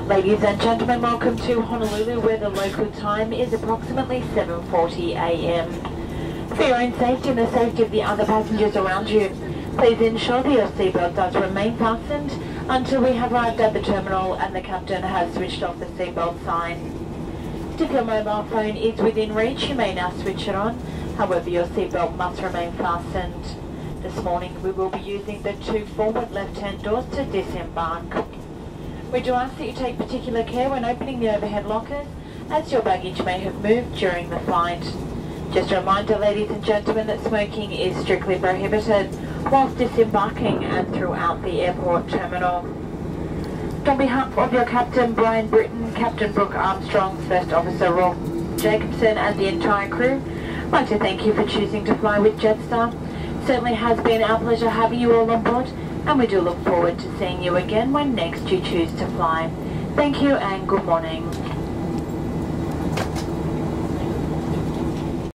Ladies and gentlemen, welcome to Honolulu, where the local time is approximately 7:40 a.m. For your own safety and the safety of the other passengers around you, please ensure that your seatbelt does remain fastened until we have arrived at the terminal and the captain has switched off the seatbelt sign. If your mobile phone is within reach, you may now switch it on. However, your seatbelt must remain fastened. This morning we will be using the two forward left-hand doors to disembark. We do ask that you take particular care when opening the overhead lockers, as your baggage may have moved during the flight. Just a reminder, ladies and gentlemen, that smoking is strictly prohibited whilst disembarking and throughout the airport terminal. On behalf of your Captain Brian Britton, Captain Brooke Armstrong, First Officer Rob Jacobson and the entire crew, I'd like to thank you for choosing to fly with Jetstar. Certainly has been our pleasure having you all on board, and we do look forward to seeing you again when next you choose to fly. Thank you and good morning.